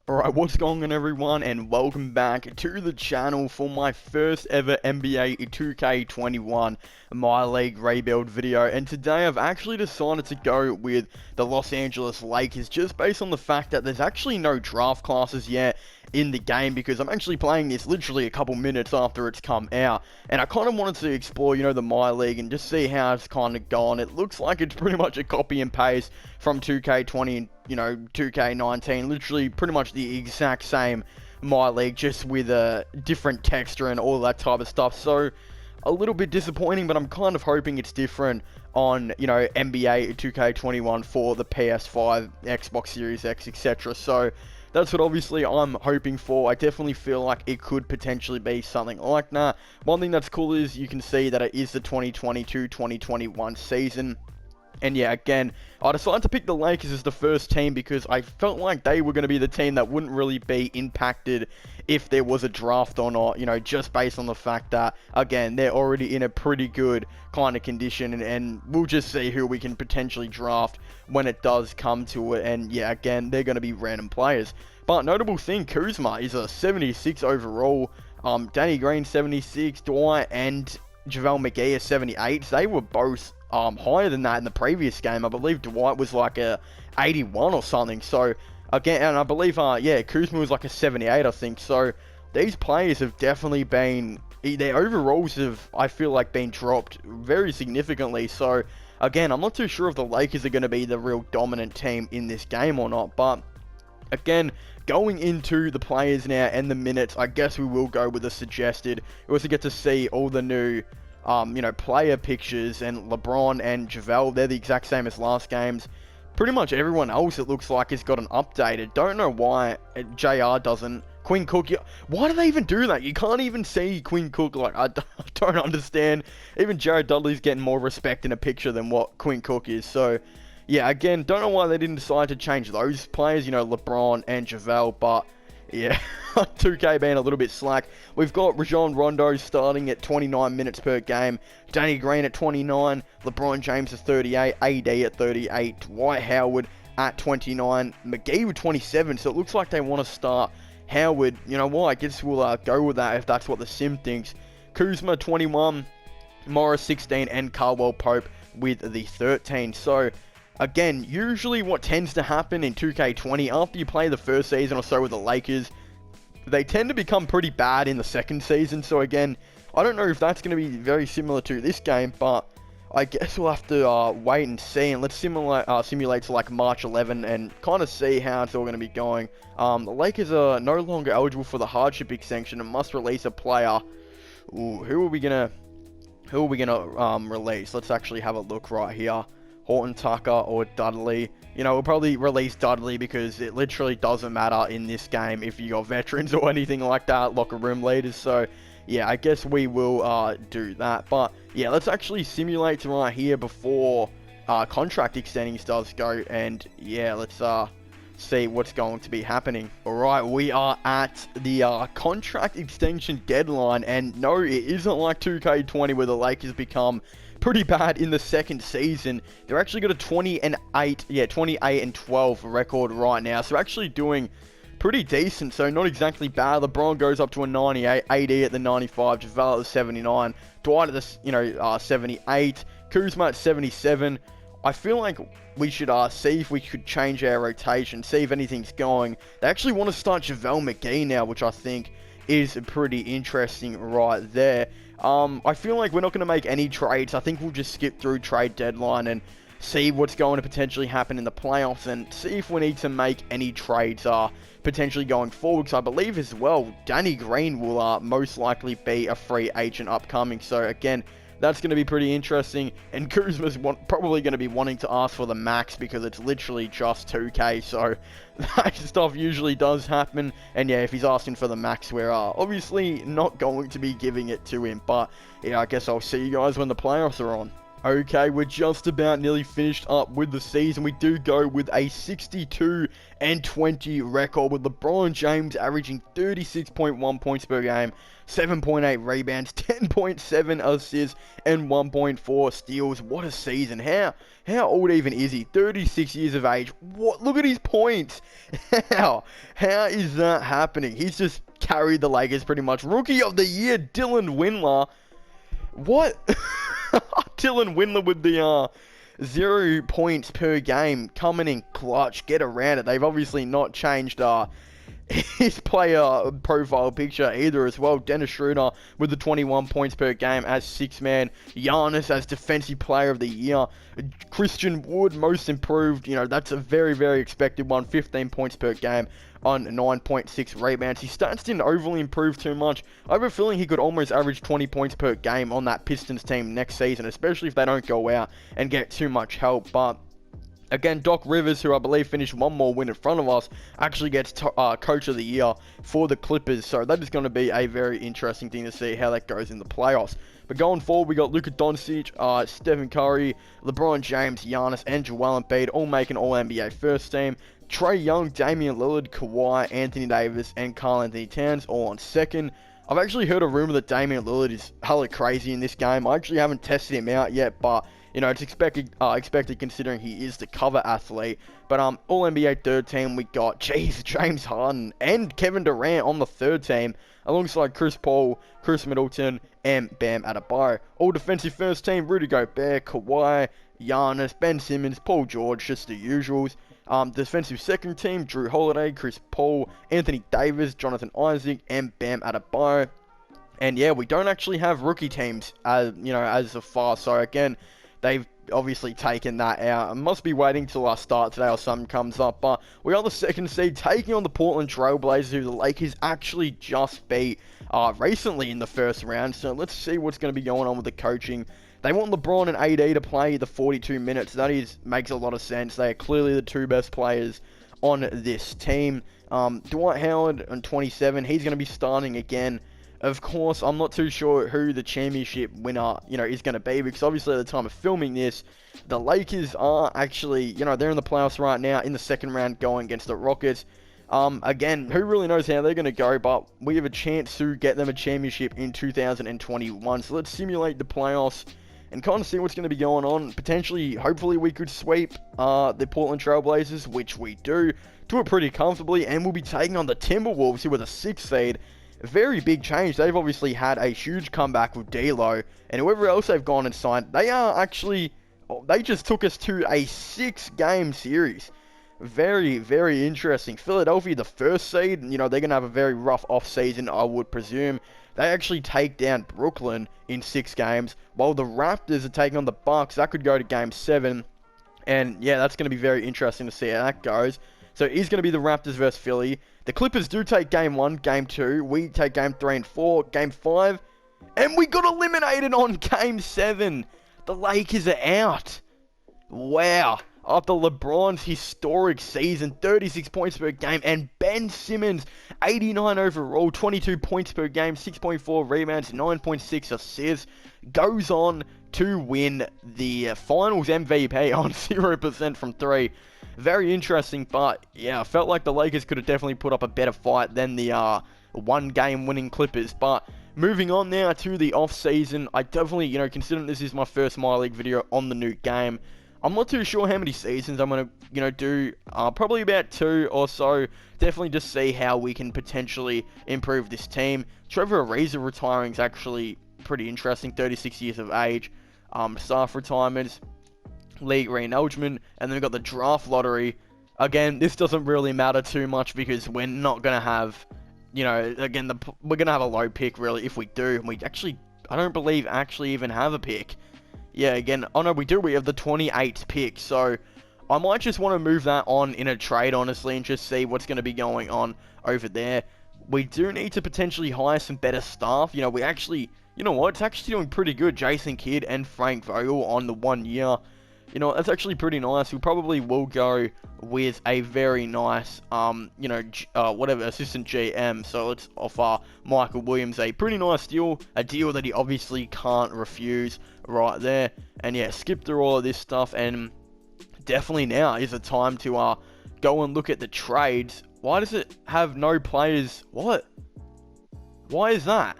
Alright, what's going on everyone, and welcome back to the channel for my first ever NBA 2K21 Myleague rebuild video. And today I've actually decided to go with the Los Angeles Lakers just based on the fact that there's actually no draft classes yet in the game, because I'm actually playing this literally a couple minutes after it's come out. And I kind of wanted to explore, the Myleague and just see how it's kind of gone. It looks like it's pretty much a copy and paste from 2K20 and 2K19, literally pretty much the exact same Myleague, just with a different texture and all that type of stuff. So a little bit disappointing, but I'm kind of hoping it's different on NBA 2K21 for the PS5, Xbox Series X, etc. So that's what obviously I'm hoping for. I definitely feel like it could potentially be something like that. One thing that's cool is you can see that it is the 2022-2021 season. And yeah, again, I decided to pick the Lakers as the first team because I felt like they were going to be the team that wouldn't really be impacted if there was a draft or not, just based on the fact that, again, they're already in a pretty good kind of condition, and we'll just see who we can potentially draft when it does come to it. And yeah, again, they're going to be random players. But notable thing, Kuzma is a 76 overall, Danny Green 76, Dwight and JaVale McGee are 78. They were both higher than that in the previous game. I believe Dwight was like a 81 or something. So again, and I believe Kuzma was like a 78, I think. So these players have definitely been, their overalls have, I feel like, been dropped very significantly. So again, I'm not too sure if the Lakers are going to be the real dominant team in this game or not. But again, going into the players now and the minutes, I guess we will go with a suggested. We also get to see all the new player pictures, and LeBron and JaVale, they're the exact same as last game's. Pretty much everyone else, it looks like, has gotten updated. Don't know why JR doesn't. Quinn Cook, why do they even do that? You can't even see Quinn Cook. Like, I don't understand. Even Jared Dudley's getting more respect in a picture than what Quinn Cook is. So yeah, again, don't know why they didn't decide to change those players, LeBron and JaVale, but yeah, 2K being a little bit slack. We've got Rajon Rondo starting at 29 minutes per game, Danny Green at 29, LeBron James at 38, AD at 38, Dwight Howard at 29, McGee with 27, so it looks like they want to start Howard. You know what, I guess we'll go with that if that's what the sim thinks. Kuzma 21, Morris 16, and Caldwell Pope with the 13. So again, usually what tends to happen in 2K20, after you play the first season or so with the Lakers, they tend to become pretty bad in the second season. So again, I don't know if that's going to be very similar to this game, but I guess we'll have to wait and see. And let's simulate to like March 11 and kind of see how it's all going to be going. The Lakers are no longer eligible for the hardship extension and must release a player. Ooh, who are we gonna release? Let's actually have a look right here. Horton Tucker or Dudley. We'll probably release Dudley because it literally doesn't matter in this game if you got veterans or anything like that, locker room leaders. So yeah, I guess we will do that. But yeah, let's actually simulate right here before contract extendings does go. And yeah, let's see what's going to be happening. Alright, we are at the contract extension deadline, and no, it isn't like 2K20 where the Lakers become pretty bad in the second season. They're actually got a 28 and 12 record right now, so actually doing pretty decent, so not exactly bad. LeBron goes up to a 98, AD at the 95, JaVale at the 79, Dwight at the 78, Kuzma at 77. I feel like we should see if we could change our rotation, see if anything's going. They actually want to start JaVale McGee now, which I think is pretty interesting right there. I feel like we're not going to make any trades. I think we'll just skip through trade deadline and see what's going to potentially happen in the playoffs and see if we need to make any trades potentially going forward. Because I believe as well, Danny Green will most likely be a free agent upcoming. So again, that's going to be pretty interesting. And Kuzma's probably going to be wanting to ask for the max because it's literally just 2K. So that stuff usually does happen. And yeah, if he's asking for the max, we're obviously not going to be giving it to him. But yeah, I guess I'll see you guys when the playoffs are on. Okay, we're just about nearly finished up with the season. We do go with a 62-20 record, with LeBron James averaging 36.1 points per game, 7.8 rebounds, 10.7 assists, and 1.4 steals. What a season. How old even is he? 36 years of age. What? Look at his points. How is that happening? He's just carried the Lakers pretty much. Rookie of the Year, Dylan Windler. What? Dylan Windler with the 0 points per game, coming in clutch, get around it. They've obviously not changed his player profile picture either as well. Dennis Schroeder with the 21 points per game as 6-man. Giannis as Defensive Player of the Year. Christian Wood, most improved. You know, that's a very, very expected one. 15 points per game on 9.6 rebounds. His stats didn't overly improve too much. I have a feeling he could almost average 20 points per game on that Pistons team next season, especially if they don't go out and get too much help. But again, Doc Rivers, who I believe finished one more win in front of us, actually gets Coach of the Year for the Clippers. So that is going to be a very interesting thing to see how that goes in the playoffs. But going forward, we got Luka Doncic, Stephen Curry, LeBron James, Giannis, and Joel Embiid all making All-NBA first team. Trae Young, Damian Lillard, Kawhi, Anthony Davis, and Karl-Anthony Towns all on second. I've actually heard a rumor that Damian Lillard is hella crazy in this game. I actually haven't tested him out yet, but you know, it's expected considering he is the cover athlete. But All-NBA third team, we got James Harden and Kevin Durant on the third team, alongside Chris Paul, Chris Middleton, and Bam Adebayo. All defensive first team, Rudy Gobert, Kawhi, Giannis, Ben Simmons, Paul George, just the usuals. Defensive second team, Drew Holiday, Chris Paul, Anthony Davis, Jonathan Isaac, and Bam Adebayo. And yeah, we don't actually have rookie teams as of far. So again, they've obviously taken that out. I must be waiting till I start today or something comes up. But we are the second seed, taking on the Portland Trail Blazers, who the Lakers actually just beat recently in the first round. So let's see what's going to be going on with the coaching. They want LeBron and AD to play the 42 minutes. That makes a lot of sense. They are clearly the two best players on this team. Dwight Howard on 27, he's going to be starting again. Of course, I'm not too sure who the championship winner, is going to be, because obviously at the time of filming this, the Lakers are actually, they're in the playoffs right now in the second round going against the Rockets. Again, who really knows how they're going to go, but we have a chance to get them a championship in 2021. So let's simulate the playoffs and kind of see what's going to be going on. Potentially, hopefully, we could sweep the Portland Trail Blazers, which we do it pretty comfortably, and we'll be taking on the Timberwolves, who are the 6th seed. Very big change. They've obviously had a huge comeback with D'Lo, and whoever else they've gone and signed, they just took us to a 6-game series. Very, very interesting. Philadelphia, the 1st seed, they're going to have a very rough off-season, I would presume. They actually take down Brooklyn in 6 games, while the Raptors are taking on the Bucks. That could go to Game 7, and yeah, that's going to be very interesting to see how that goes. So it is going to be the Raptors versus Philly. The Clippers do take Game 1, Game 2. We take Game 3 and 4, Game 5. And we got eliminated on Game 7. The Lakers are out. Wow. After LeBron's historic season, 36 points per game. And Ben Simmons, 89 overall, 22 points per game, 6.4 rebounds, 9.6 assists. Goes on to win the Finals MVP on 0% from 3. Very interesting, but yeah, I felt like the Lakers could have definitely put up a better fight than the 1-game winning Clippers. But moving on now to the off-season, I definitely, considering this is my first Myleague video on the new game, I'm not too sure how many seasons I'm going to, do. Probably about 2 or so. Definitely just see how we can potentially improve this team. Trevor Ariza retiring is actually pretty interesting. 36 years of age. Staff retirements, league re-acknowledgement, and then we've got the draft lottery. Again, this doesn't really matter too much because we're not going to have, we're going to have a low pick really if we do. And I don't believe actually even have a pick. Yeah, again, oh no, we do. We have the 28th pick. So I might just want to move that on in a trade, honestly, and just see what's going to be going on over there. We do need to potentially hire some better staff. We actually, it's actually doing pretty good. Jason Kidd and Frank Vogel on the 1 year. You know, that's actually pretty nice. We probably will go with a very nice, you know, whatever, assistant GM. So let's offer Michael Williams a pretty nice deal. A deal that he obviously can't refuse right there. And yeah, skip through all of this stuff. And definitely now is the time to go and look at the trades. Why does it have no players? What? Why is that?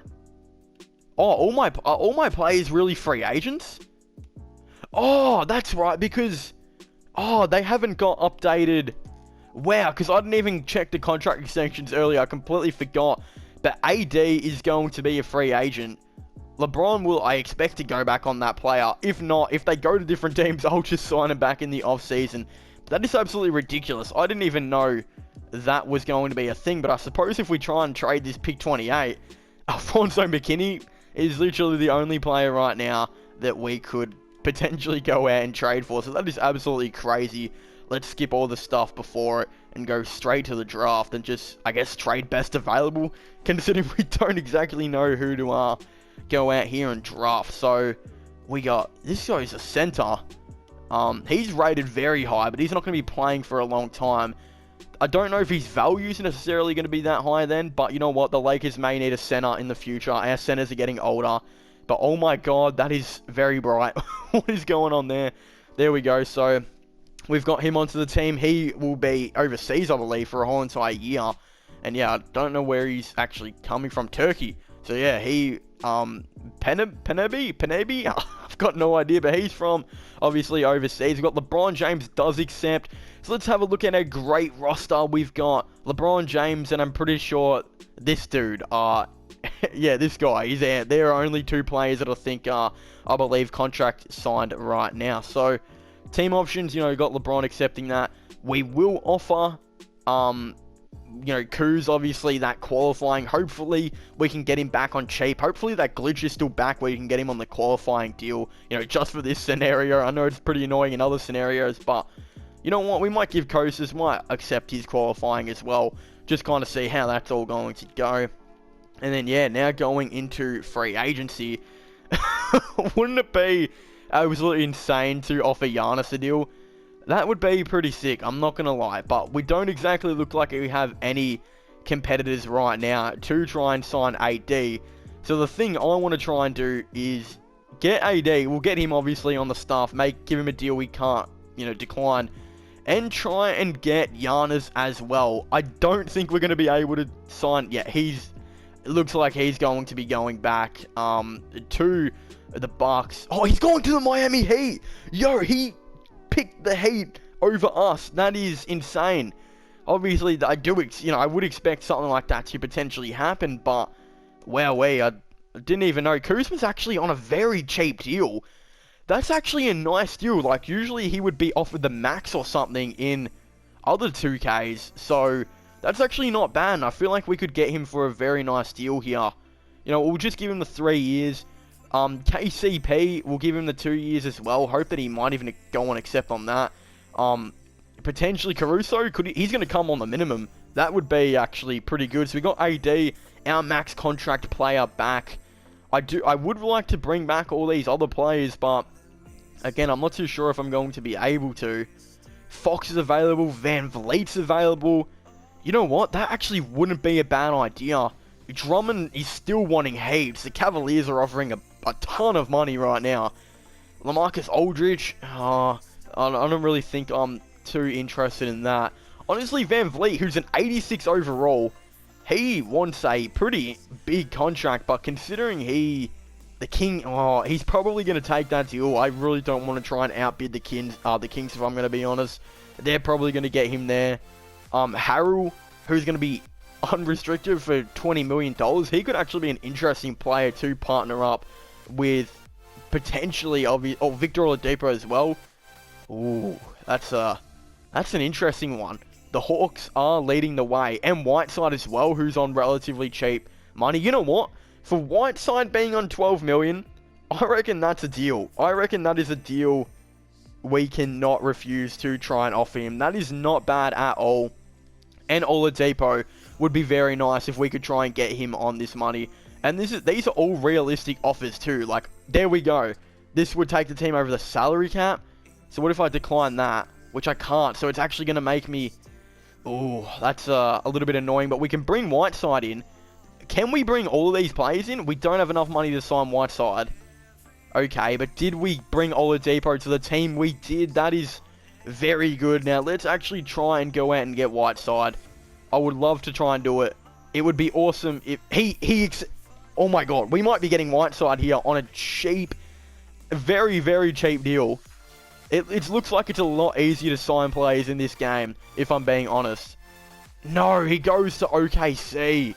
Oh, all my players really free agents? Oh, that's right, because they haven't got updated. Wow, because I didn't even check the contract extensions earlier. I completely forgot. But AD is going to be a free agent. LeBron will, I expect, to go back on that player. If not, if they go to different teams, I'll just sign him back in the offseason. That is absolutely ridiculous. I didn't even know that was going to be a thing. But I suppose if we try and trade this pick 28, Alfonso McKinney is literally the only player right now that we could potentially go out and trade for. So that is absolutely crazy. Let's skip all the stuff before it and go straight to the draft and just, I guess, trade best available, considering we don't exactly know who to go out here and draft. So we got, this guy's a center. He's rated very high, but he's not going to be playing for a long time. I don't know if his value is necessarily going to be that high then, but you know what? The Lakers may need a center in the future. Our centers are getting older. But oh my god, that is very bright. What is going on there? There we go. So we've got him onto the team. He will be overseas, I believe, for a whole entire year. And yeah, I don't know where he's actually coming from. Turkey. So yeah, he, Penebi? I've got no idea, but he's from, obviously, overseas. We've got LeBron James does accept. So let's have a look at our great roster. We've got LeBron James, and I'm pretty sure this dude, yeah, this guy, he's there. There are only two players that I think I believe, contract signed right now. So, team options, you know, got LeBron accepting that. We will offer, you know, Kuz, obviously, that qualifying. Hopefully, we can get him back on cheap. Hopefully, that glitch is still back where you can get him on the qualifying deal, you know, just for this scenario. I know it's pretty annoying in other scenarios, but you know what? We might give Kostas, might accept his qualifying as well. Just kind of see how that's all going to go. And then, yeah, now going into free agency. Wouldn't it be absolutely insane to offer Giannis a deal? That would be pretty sick, I'm not going to lie. But we don't exactly look like we have any competitors right now to try and sign AD. So the thing I want to try and do is get AD. We'll get him, obviously, on the staff. Give him a deal we can't, you know, decline. And try and get Giannis as well. I don't think we're going to be able to sign... Yeah, it looks like he's going to be going back to the Bucks. Oh, he's going to the Miami Heat. Yo, he picked the Heat over us. That is insane. Obviously, I would expect something like that to potentially happen, but wow, I didn't even know. Kuzma's actually on a very cheap deal. That's actually a nice deal. Like, usually he would be offered the max or something in other 2Ks, so that's actually not bad, and I feel like we could get him for a very nice deal here. You know, we'll just give him the 3 years. KCP, we'll give him the 2 years as well. Hope that he might even go and accept on that. Potentially Caruso, he's going to come on the minimum. That would be actually pretty good. So we got AD, our max contract player, back. I would like to bring back all these other players, but again, I'm not too sure if I'm going to be able to. Fox is available. Van Vliet's available. You know what? That actually wouldn't be a bad idea. Drummond is still wanting Heaps. The Cavaliers are offering a ton of money right now. Lamarcus Aldridge, I don't really think I'm too interested in that. Honestly, Van Vliet, who's an 86 overall, he wants a pretty big contract, but considering he's probably going to take that deal. I really don't want to try and outbid the Kings, if I'm going to be honest. They're probably going to get him there. Harrell, who's going to be unrestricted for $20 million. He could actually be an interesting player to partner up with potentially Victor Oladipo as well. Ooh, that's an interesting one. The Hawks are leading the way, and Whiteside as well, who's on relatively cheap money. You know what? For Whiteside being on $12 million, I reckon that's a deal. I reckon that is a deal we cannot refuse to try and offer him. That is not bad at all. And Oladipo would be very nice if we could try and get him on this money. And these are all realistic offers too. Like, there we go. This would take the team over the salary cap. So what if I decline that? Which I can't. So it's actually going to make me... Oh, that's a little bit annoying. But we can bring Whiteside in. Can we bring all of these players in? We don't have enough money to sign Whiteside. Okay, but did we bring Oladipo to the team? We did. That is very good. Now, let's actually try and go out and get Whiteside. I would love to try and do it. It would be awesome if oh my god, we might be getting Whiteside here on a cheap, very, very cheap deal. It looks like it's a lot easier to sign players in this game, if I'm being honest. No, he goes to OKC.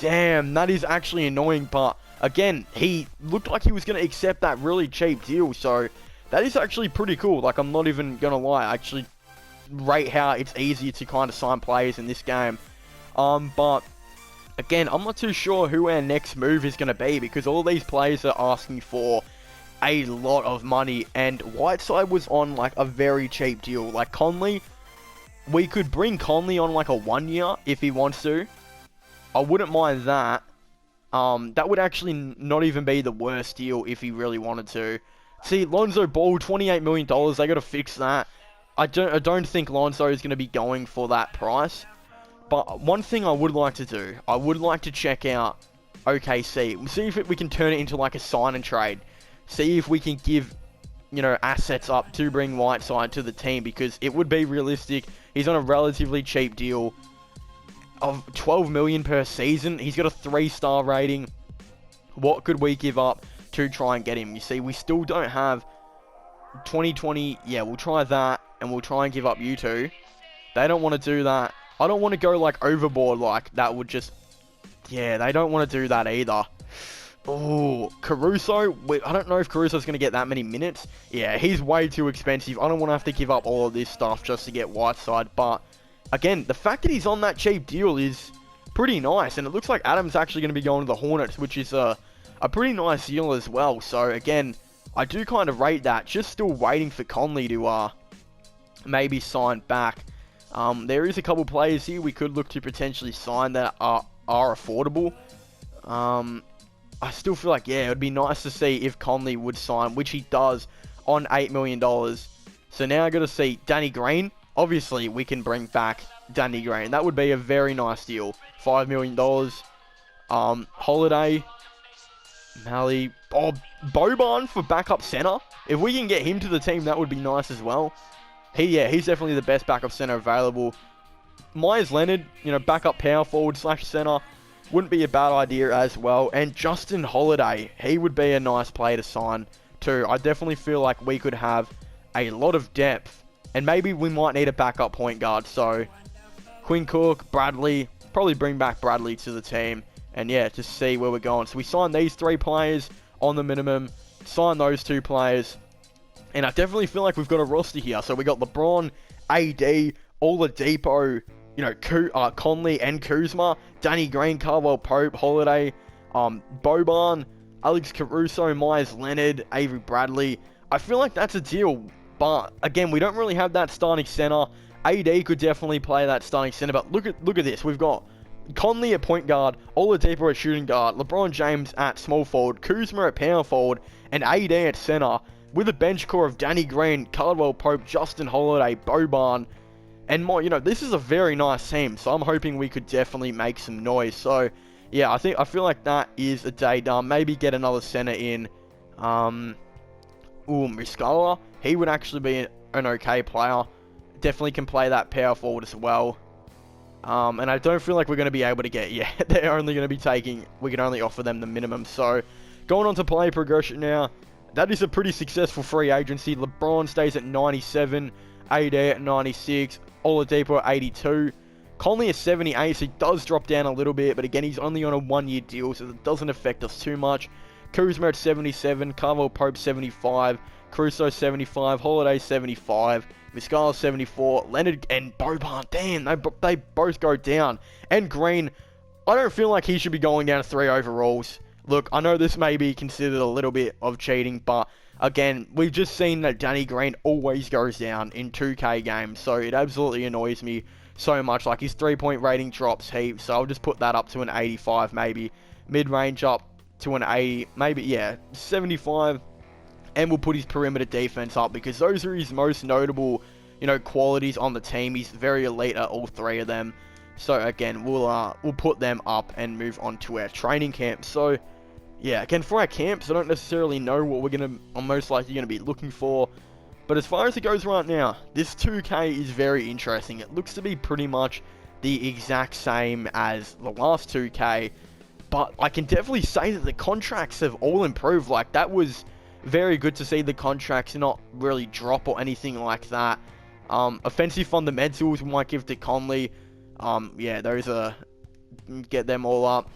Damn, that is actually annoying, but again, he looked like he was going to accept that really cheap deal, so that is actually pretty cool. Like, I'm not even going to lie, I actually rate how it's easier to kind of sign players in this game. But again, I'm not too sure who our next move is going to be, because all these players are asking for a lot of money, and Whiteside was on like a very cheap deal. Like Conley, we could bring Conley on like a 1 year if he wants to. I wouldn't mind that. That would actually not even be the worst deal if he really wanted to. See, Lonzo Ball, $28 million, they got to fix that. I don't think Lonzo is going to be going for that price. But one thing I would like to do, I would like to check out OKC. See if we can turn it into like a sign and trade. See if we can give, you know, assets up to bring Whiteside to the team, because it would be realistic. He's on a relatively cheap deal of $12 million per season. He's got a 3-star rating. What could we give up to try and get him? You see, we still don't have 2020. Yeah, we'll try that, and we'll try and give up you two. They don't want to do that. I don't want to go like overboard, like that would just... Yeah, they don't want to do that either. Oh, Caruso. I don't know if Caruso's going to get that many minutes. Yeah, he's way too expensive. I don't want to have to give up all of this stuff just to get Whiteside. But, again, the fact that he's on that cheap deal is pretty nice. And it looks like Adam's actually going to be going to the Hornets, which is a pretty nice deal as well. So, again, I do kind of rate that. Just still waiting for Conley to maybe sign back. There is a couple players here we could look to potentially sign that are affordable. I still feel like, yeah, it would be nice to see if Conley would sign, which he does, on $8 million. So now I got to see Danny Green. Obviously, we can bring back Danny Green. That would be a very nice deal. $5 million. Holiday. Mally. Oh, Boban for backup center. If we can get him to the team, that would be nice as well. He's definitely the best backup center available. Myers Leonard, you know, backup power forward / center. Wouldn't be a bad idea as well. And Justin Holiday, he would be a nice player to sign too. I definitely feel like we could have a lot of depth. And maybe we might need a backup point guard. So, Quinn Cook, Bradley, probably bring back Bradley to the team. And yeah, just see where we're going. So we signed these 3 players on the minimum. Sign those 2 players. And I definitely feel like we've got a roster here. So we got LeBron, AD, Oladipo, you know, Conley and Kuzma, Danny Green, Caldwell Pope, Holiday, Boban, Alex Caruso, Myers Leonard, Avery Bradley. I feel like that's a deal, but again, we don't really have that starting center. AD could definitely play that starting center, but look at this. We've got Conley at point guard, Oladipo at shooting guard, LeBron James at small forward, Kuzma at power forward, and AD at center, with a bench core of Danny Green, Caldwell Pope, Justin Holiday, Boban, and more. You know, this is a very nice team, so I'm hoping we could definitely make some noise. So, yeah, I feel like that is a day done. Maybe get another center in. Muscala, he would actually be an okay player. Definitely can play that power forward as well. And I don't feel like we're going to be able to get, they're only going to be taking, we can only offer them the minimum. So, going on to player progression now. That is a pretty successful free agency. LeBron stays at 97, AD at 96, Oladipo at 82, Conley at 78, so he does drop down a little bit, but again, he's only on a 1-year deal, so it doesn't affect us too much. Kuzma at 77, Caldwell Pope 75, Caruso 75, Holiday 75, Muscala 74, Leonard and Boban, damn, they both go down. And Green, I don't feel like he should be going down to 3 overalls. Look, I know this may be considered a little bit of cheating, but again, we've just seen that Danny Green always goes down in 2K games, so it absolutely annoys me so much. Like, his 3-point rating drops heaps, so I'll just put that up to an 85 maybe. Mid-range up to an 80, maybe, yeah, 75. and we'll put his perimeter defense up, because those are his most notable, qualities on the team. He's very elite at all three of them. So again, we'll put them up and move on to our training camp. So yeah, again, for our camps, I don't necessarily know what I'm most likely gonna be looking for. But as far as it goes right now, this 2K is very interesting. It looks to be pretty much the exact same as the last 2K, but I can definitely say that the contracts have all improved. Like, that was very good to see the contracts not really drop or anything like that. Offensive fundamentals we might give to Conley. Yeah, those are, get them all up.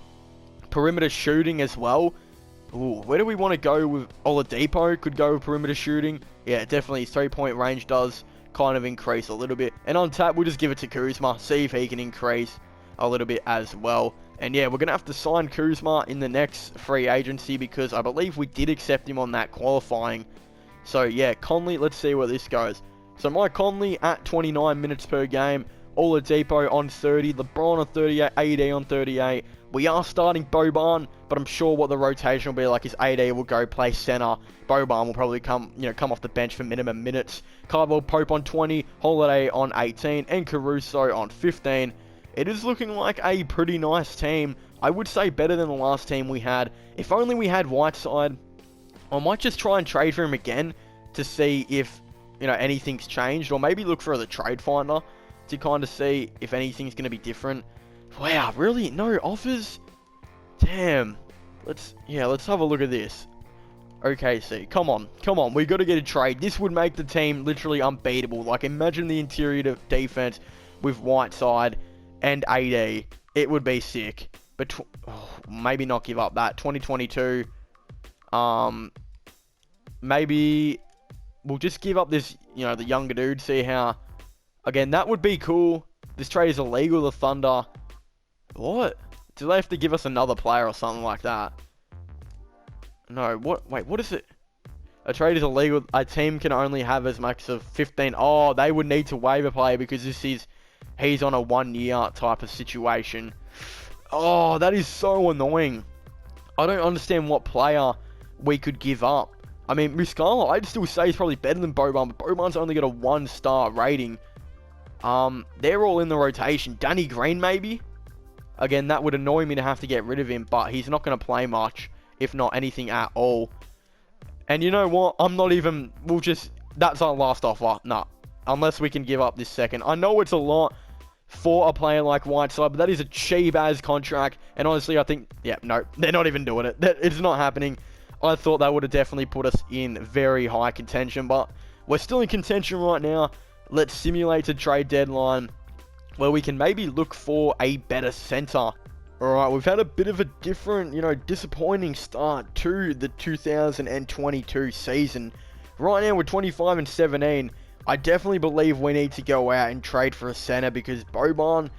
Perimeter shooting as well. Ooh, where do we want to go with Oladipo? Could go with perimeter shooting. Yeah, definitely his 3-point range does kind of increase a little bit. And on tap, we'll just give it to Kuzma. See if he can increase a little bit as well. And yeah, we're going to have to sign Kuzma in the next free agency, because I believe we did accept him on that qualifying. So yeah, Conley, let's see where this goes. So my Conley at 29 minutes per game. Oladipo on 30. LeBron on 38. AD on 38. We are starting Boban, but I'm sure what the rotation will be like is AD will go play center. Boban will probably come off the bench for minimum minutes. Caldwell Pope on 20, Holiday on 18, and Caruso on 15. It is looking like a pretty nice team. I would say better than the last team we had. If only we had Whiteside. I might just try and trade for him again to see if, anything's changed, or maybe look for the trade finder to kind of see if anything's going to be different. Wow, really? No offers? Damn. Let's have a look at this. OKC, come on. We got to get a trade. This would make the team literally unbeatable. Like, imagine the interior defense with Whiteside and AD. It would be sick. But maybe not give up that. 2022. Maybe we'll just give up this, the younger dude. See how. Again, that would be cool. This trade is illegal, the Thunder. What? Do they have to give us another player or something like that? No, what? Wait, what is it? A trade is illegal. A team can only have as much as 15. Oh, they would need to waive a player because he's on a 1-year type of situation. Oh, that is so annoying. I don't understand what player we could give up. I mean, Muscala, I'd still say he's probably better than Boban, but Boban's only got a 1-star rating. They're all in the rotation. Danny Green, maybe? Again, that would annoy me to have to get rid of him, but he's not going to play much, if not anything at all. And you know what? That's our last offer. Nah. Unless we can give up this second. I know it's a lot for a player like Whiteside, but that is a cheap-as contract. And honestly, I think, no, they're not even doing it. It's not happening. I thought that would have definitely put us in very high contention, but we're still in contention right now. Let's simulate a trade deadline where we can maybe look for a better center. Alright, we've had a bit of a different, disappointing start to the 2022 season. Right now, we're 25-17. I definitely believe we need to go out and trade for a center, because Boban,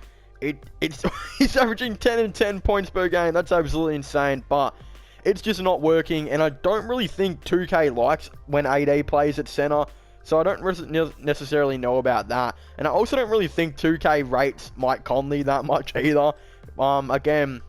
he's averaging 10 and 10 points per game. That's absolutely insane, but it's just not working, and I don't really think 2K likes when AD plays at center. So I don't necessarily know about that. And I also don't really think 2K rates Mike Conley that much either. Again,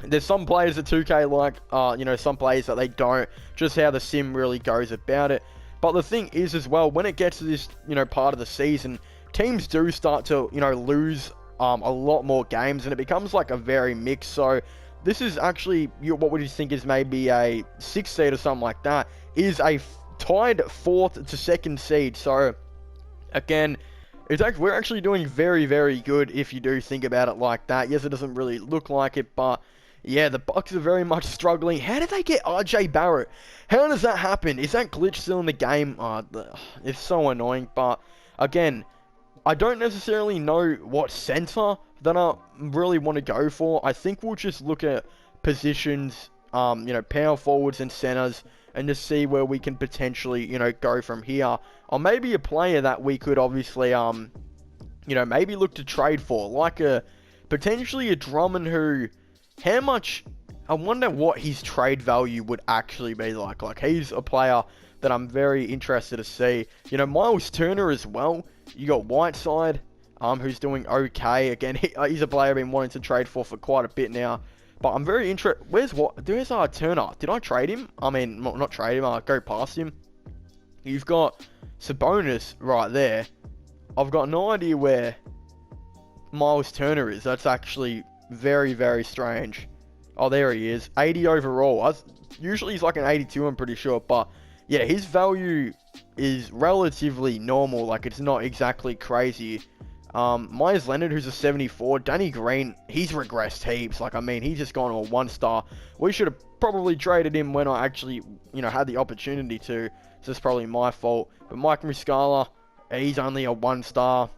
there's some players that 2K like, some players that they don't. Just how the sim really goes about it. But the thing is as well, when it gets to this, part of the season, teams do start to, lose a lot more games. And it becomes like a very mixed. So this is actually, what would you think is maybe a 6th seed or something like that, is a tied 4th to 2nd seed. So again, we're actually doing very, very good if you do think about it like that. Yes, it doesn't really look like it, but yeah, the Bucks are very much struggling. How did they get RJ Barrett? How does that happen? Is that glitch still in the game? It's so annoying. But again, I don't necessarily know what center that I really want to go for. I think we'll just look at positions, power forwards and centers, and just see where we can potentially, go from here. Or maybe a player that we could obviously, maybe look to trade for. Like potentially a Drummond who, I wonder what his trade value would actually be like. Like, he's a player that I'm very interested to see. Miles Turner as well. You got Whiteside, who's doing okay. Again, he's a player I've been wanting to trade for quite a bit now. But I'm very interested. Where's Turner? Did I trade him? I mean, not trade him. I'll go past him. You've got Sabonis right there. I've got no idea where Miles Turner is. That's actually very, very strange. Oh, there he is. 80 overall. Usually he's like an 82, I'm pretty sure. But yeah, his value is relatively normal. Like, it's not exactly crazy. Myers Leonard, who's a 74. Danny Green, he's regressed heaps. Like, I mean, he's just gone to a 1-star. We should have probably traded him when I actually, had the opportunity to. So it's probably my fault. But Mike Muscala, he's only a 1-star.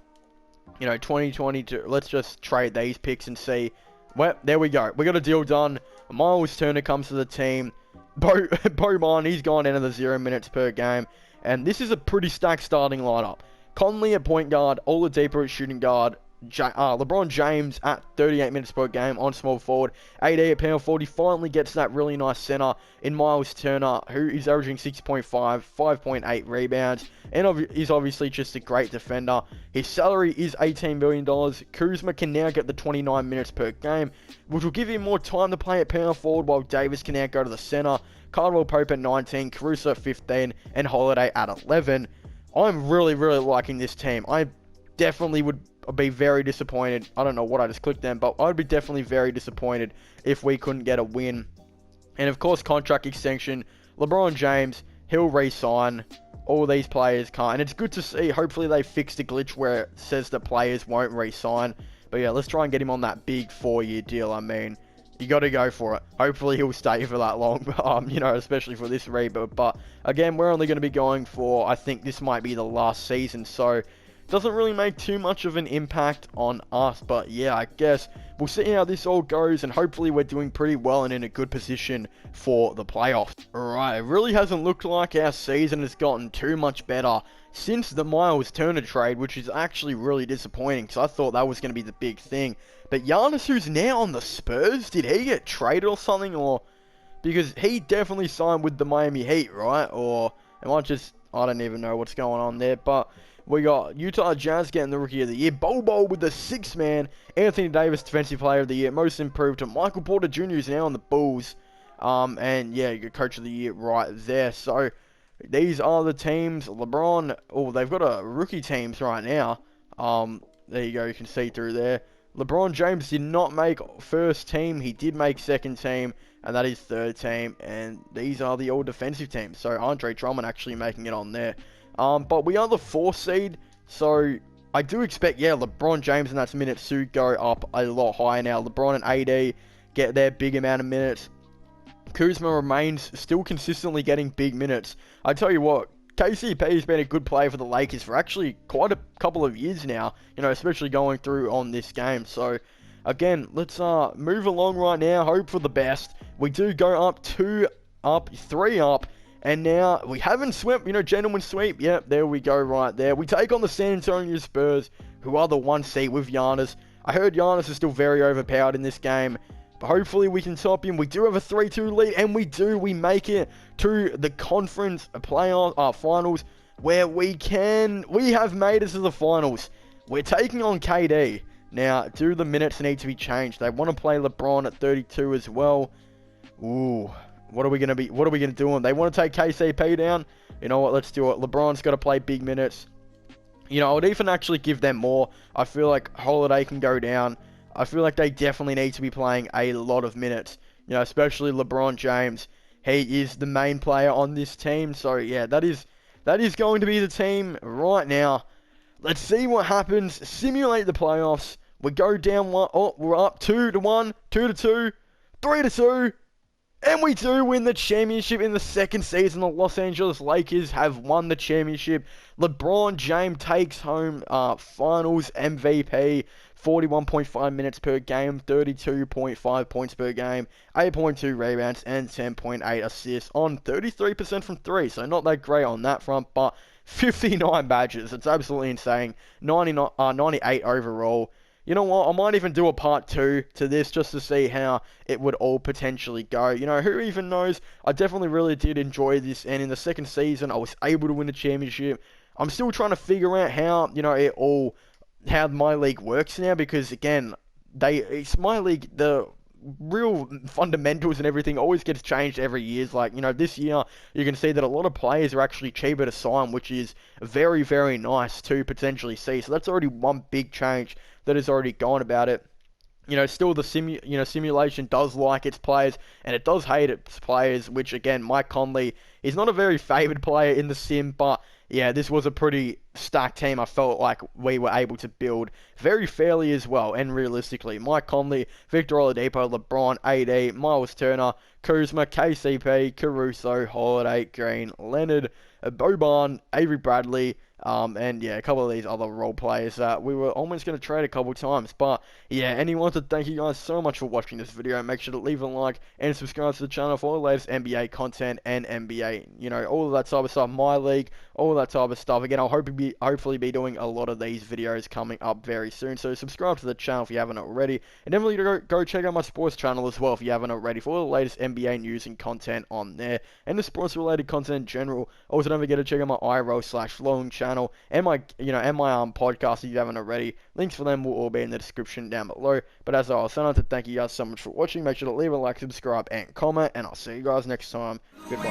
2022. Let's just trade these picks and see. Well, there we go. We got a deal done. Miles Turner comes to the team. Boban, he's gone into the 0 minutes per game. And this is a pretty stacked starting lineup. Conley at point guard, Oladipo at shooting guard, LeBron James at 38 minutes per game on small forward, AD at power forward. He finally gets that really nice center in Miles Turner, who is averaging 6.5, 5.8 rebounds, and he's obviously just a great defender. His salary is $18 million. Kuzma can now get the 29 minutes per game, which will give him more time to play at power forward, while Davis can now go to the center. Caldwell Pope at 19, Caruso at 15, and Holiday at 11. I'm really, really liking this team. I definitely would be very disappointed. I don't know what I just clicked then, but I'd be definitely very disappointed if we couldn't get a win. And of course, contract extension. LeBron James, he'll re-sign. All these players can't. And it's good to see. Hopefully they fix the glitch where it says that players won't re-sign. But yeah, let's try and get him on that big 4-year deal. I mean, you got to go for it. Hopefully he'll stay for that long, especially for this rebuild. But again, we're only going to be going for, I think this might be the last season, so it doesn't really make too much of an impact on us. But yeah, I guess we'll see how this all goes, and hopefully we're doing pretty well and in a good position for the playoffs. Alright, it really hasn't looked like our season has gotten too much better since the Miles Turner trade, which is actually really disappointing, because I thought that was going to be the big thing. But Giannis, who's now on the Spurs, did he get traded or something? Or because he definitely signed with the Miami Heat, right? Or am I don't even know what's going on there. But we got Utah Jazz getting the Rookie of the Year. Bobo with the 6th man. Anthony Davis, Defensive Player of the Year. Most Improved to Michael Porter Jr., who's now on the Bulls. And yeah, you got Coach of the Year right there. So these are the teams. LeBron, they've got a rookie teams right now. There you go, you can see through there. LeBron James did not make first team. He did make second team, and that is third team. And these are the all defensive teams. So Andre Drummond actually making it on there. But we are the 4th seed, so I do expect, LeBron James and that's minutes to go up a lot higher now. LeBron and AD get their big amount of minutes. Kuzma remains still consistently getting big minutes. I tell you what, KCP has been a good player for the Lakers for actually quite a couple of years now, especially going through on this game. So, again, let's move along right now, hope for the best. We do go up 2 up, 3 up, and now we haven't swept, gentlemen sweep. Yep, there we go right there. We take on the San Antonio Spurs, who are the 1 seed with Giannis. I heard Giannis is still very overpowered in this game. Hopefully we can top him. We do have a 3-2 lead, and we make it to the conference playoff finals, where we have made it to the finals. We're taking on KD. Now, do the minutes need to be changed? They want to play LeBron at 32 as well. Ooh, what are we going to do? They want to take KCP down? You know what, let's do it. LeBron's got to play big minutes. I would even actually give them more. I feel like Holiday can go down. I feel like they definitely need to be playing a lot of minutes, especially LeBron James. He is the main player on this team, so yeah, that is going to be the team right now. Let's see what happens. Simulate the playoffs. We go down 1. Oh, we're up 2-1, 2-2, 3-2, and we do win the championship in the 2nd season. The Los Angeles Lakers have won the championship. LeBron James takes home Finals MVP. 41.5 minutes per game, 32.5 points per game, 8.2 rebounds, and 10.8 assists on 33% from 3. So not that great on that front, but 59 badges. It's absolutely insane. 98 overall. You know what? I might even do a part 2 to this just to see how it would all potentially go. Who even knows? I definitely really did enjoy this, and in the 2nd season, I was able to win the championship. I'm still trying to figure out how, how Myleague works now, because again, it's Myleague, the real fundamentals and everything always gets changed every year. Like, this year you can see that a lot of players are actually cheaper to sign, which is very, very nice to potentially see. So that's already one big change that has already gone about it. Still the simulation does like its players, and it does hate its players, which, again, Mike Conley is not a very favoured player in the sim, but, yeah, this was a pretty stacked team. I felt like we were able to build very fairly as well, and realistically. Mike Conley, Victor Oladipo, LeBron, AD, Miles Turner, Kuzma, KCP, Caruso, Holiday, Green, Leonard, Boban, Avery Bradley, and yeah, a couple of these other role players that we were almost going to trade a couple times. But yeah, anyone to thank you guys so much for watching this video. Make sure to leave a like and subscribe to the channel for all the latest NBA content and NBA, all of that type of stuff, my league, all of that type of stuff. Again, I'll hopefully be doing a lot of these videos coming up very soon. So subscribe to the channel if you haven't already, and definitely go check out my sports channel as well if you haven't already for all the latest NBA news and content on there, and the sports related content in general. Also, don't forget to check out my IRL/vlogging channel and my podcast if you haven't already. Links for them will all be in the description down below. But as I was saying, to thank you guys so much for watching. Make sure to leave a like, subscribe, and comment, and I'll see you guys next time. Goodbye.